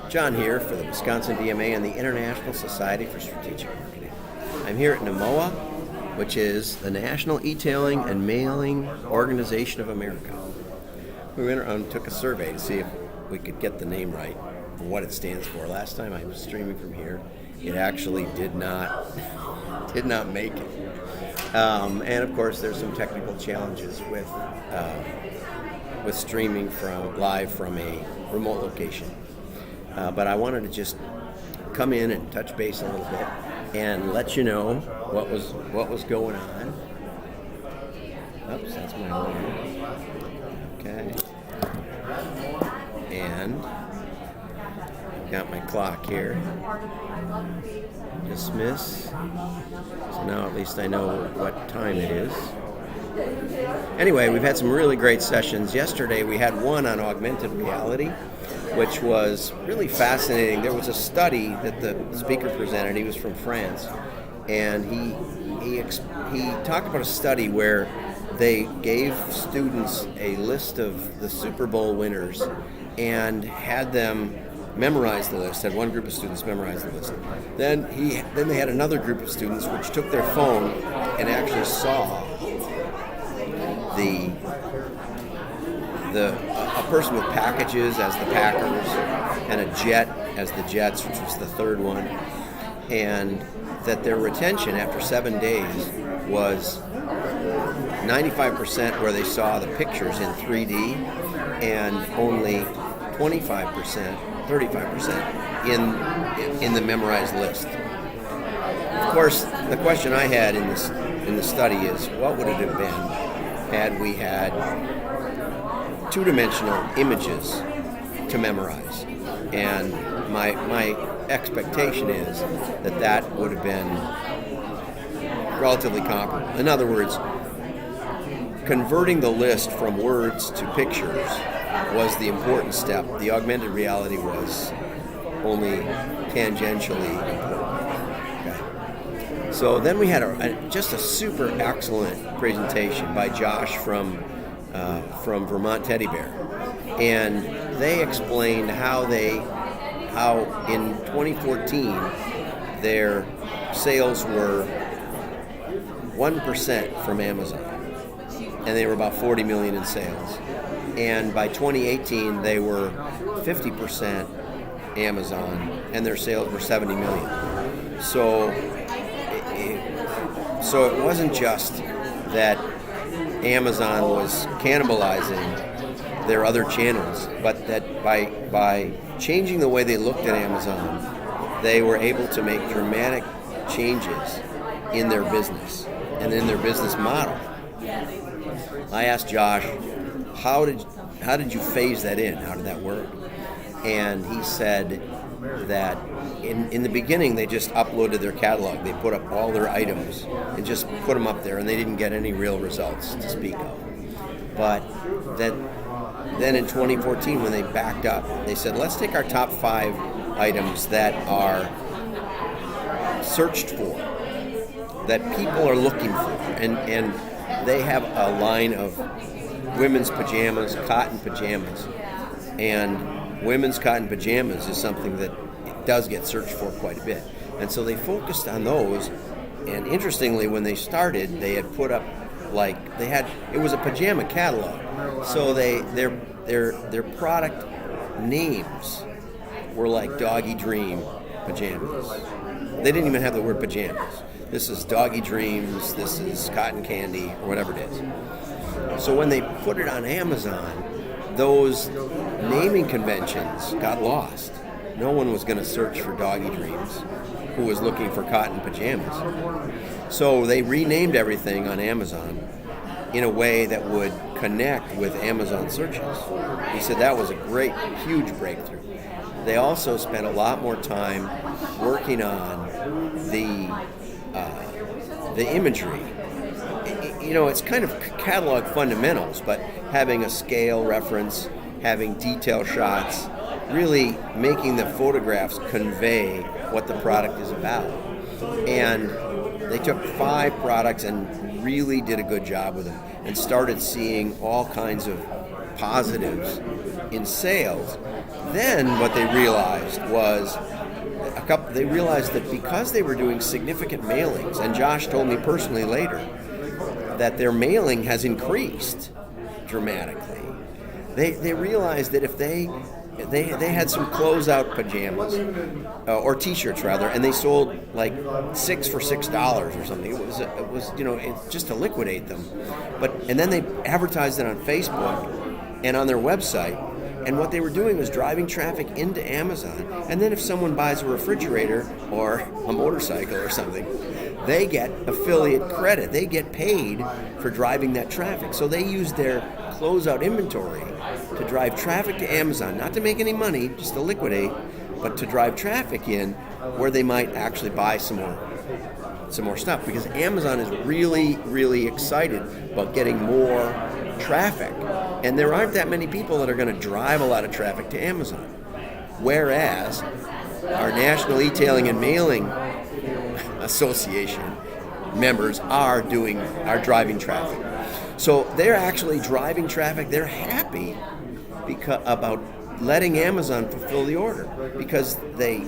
John here for the Wisconsin DMA and the International Society for Strategic Marketing. I'm here at nemoa, which is the National eTailing and Mailing Organization of America. We went around and took a survey to see if we could get the name right and what it stands for. Last time I was streaming from here, it actually did not make it. And of course, there's some technical challenges with streaming live from a remote location. But I wanted to just come in and touch base a little bit and let you know what was going on. Oops, that's my alarm. Okay. And I've got my clock here. Dismiss. So now at least I know what time it is. Anyway, we've had some really great sessions. Yesterday we had one on augmented reality, which was really fascinating. There was a study that the speaker presented. He was from France, and he talked about a study where they gave students a list of the Super Bowl winners and had them memorize the list. Had one group of students memorize the list. Then they had another group of students which took their phone and actually saw a person with packages as the Packers and a jet as the Jets, which was the third one, and that their retention after 7 days was 95% where they saw the pictures in 3D and only 35% in the memorized list. Of course, the question I had in the study is, what would it have been had we had two-dimensional images to memorize? And my expectation is that would have been relatively comparable. In other words, converting the list from words to pictures was the important step. The augmented reality was only tangentially important. Okay. So then we had just a super excellent presentation by Josh from Vermont Teddy Bear, and they explained how in 2014 their sales were 1% from Amazon, and they were about 40 million in sales. And by 2018 they were 50% Amazon, and their sales were 70 million. So it wasn't just that Amazon was cannibalizing their other channels, but that by changing the way they looked at Amazon, they were able to make dramatic changes in their business and in their business model. I asked Josh, how did you phase that in? How did that work? And he said that in the beginning they just uploaded their catalog. They put up all their items and just put them up there, and they didn't get any real results to speak of. But then in 2014, when they backed up, they said, let's take our top 5 items that are searched for, that people are looking for, and they have a line of women's pajamas, cotton pajamas, and women's cotton pajamas is something that does get searched for quite a bit. And so they focused on those, and interestingly, when they started, they had put up it was a pajama catalog. So their product names were like Doggy Dream pajamas. They didn't even have the word pajamas. This is Doggy Dreams, this is Cotton Candy, or whatever it is. So when they put it on Amazon, those naming conventions got lost. No one was going to search for Doggy Dreams who was looking for cotton pajamas. So they renamed everything on Amazon in a way that would connect with Amazon searches. He said that was a great, huge breakthrough. They also spent a lot more time working on the imagery. It's kind of catalog fundamentals, but having a scale reference, having detail shots, really making the photographs convey what the product is about. And they took 5 products and really did a good job with them and started seeing all kinds of positives in sales. then what they realized was they realized that because they were doing significant mailings, and Josh told me personally later that their mailing has increased dramatically. They realized that if they had some closeout pajamas or T-shirts rather, and they sold like 6 for $6 or something. It was just to liquidate them, and then they advertised it on Facebook and on their website. And what they were doing was driving traffic into Amazon. And then if someone buys a refrigerator or a motorcycle or something, they get affiliate credit. They get paid for driving that traffic. So they used their closeout inventory to drive traffic to Amazon, not to make any money, just to liquidate, but to drive traffic in where they might actually buy some more stuff. Because Amazon is really, really excited about getting more traffic. And there aren't that many people that are going to drive a lot of traffic to Amazon. Whereas our National eTailing and Mailing Association members are driving traffic. So they're actually driving traffic. They're happy about letting Amazon fulfill the order because they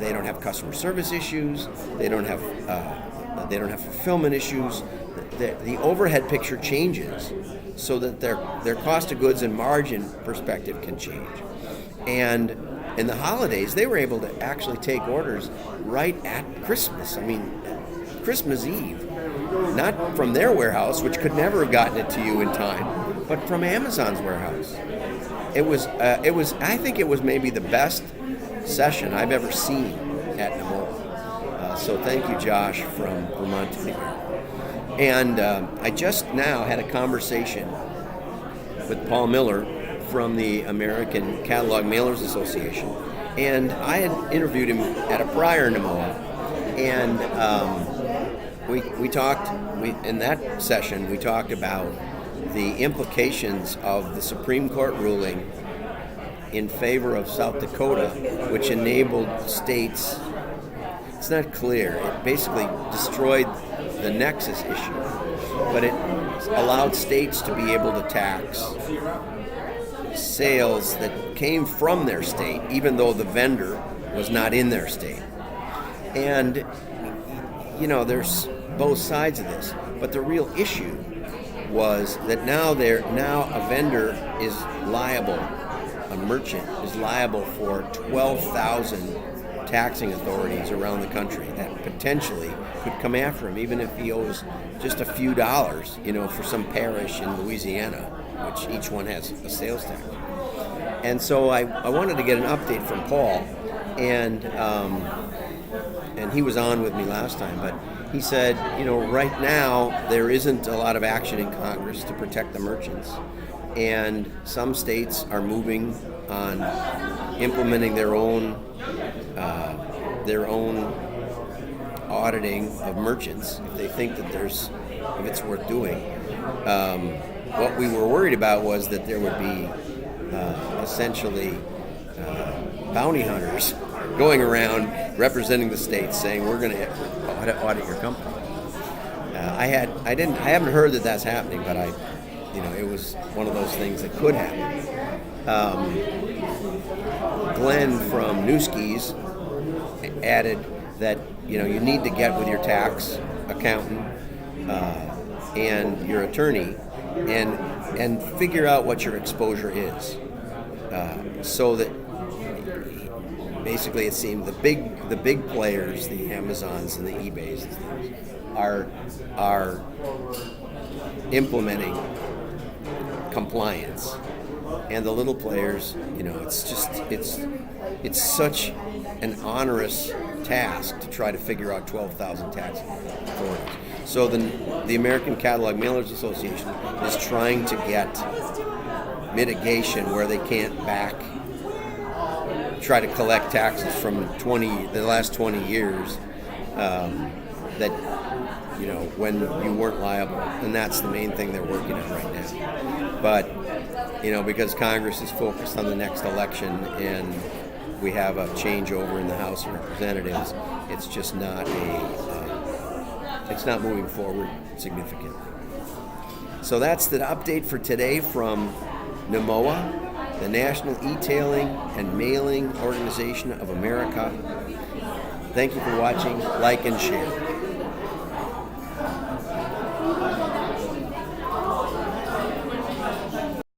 don't have customer service issues. They don't have fulfillment issues. The overhead picture changes so that their cost of goods and margin perspective can change. And in the holidays, they were able to actually take orders right at Christmas. I mean, Christmas Eve, not from their warehouse, which could never have gotten it to you in time, but from Amazon's warehouse. It was. I think it was maybe the best session I've ever seen at nemoa. So thank you, Josh, from Vermont. And I just now had a conversation with Paul Miller from the American Catalog Mailers Association. And I had interviewed him at a prior nemoa. And we talked, in that session, we talked about the implications of the Supreme Court ruling in favor of South Dakota, which enabled states, it's not clear, it basically destroyed the nexus issue, but it allowed states to be able to tax sales that came from their state, even though the vendor was not in their state. And, there's both sides of this, but the real issue was that now a vendor is liable, a merchant is liable for 12,000 taxing authorities around the country that potentially could come after him, even if he owes just a few dollars, for some parish in Louisiana, which each one has a sales tax. And so I wanted to get an update from Paul, and he was on with me last time, but he said, right now there isn't a lot of action in Congress to protect the merchants, and some states are moving on implementing their own auditing of merchants if they think that if it's worth doing. What we were worried about was that there would be essentially bounty hunters going around representing the states saying we're going to audit your company. I haven't heard that that's happening, but it was one of those things that could happen. Glenn from Newski's added that you need to get with your tax accountant and your attorney and figure out what your exposure is, so that basically it seemed the big players, the Amazons and the eBays and things, are implementing compliance, and the little players, it's such an onerous task to try to figure out 12,000 tax authorities. So the American Catalog Mailers Association is trying to get mitigation where they can't try to collect taxes from the last 20 years that when you weren't liable, and that's the main thing they're working on right now. But because Congress is focused on the next election and we have a changeover in the House of Representatives, it's just not it's not moving forward significantly. So that's the update for today from nemoa. the National eTailing and Mailing Organization of America. Thank you for watching. Like and share.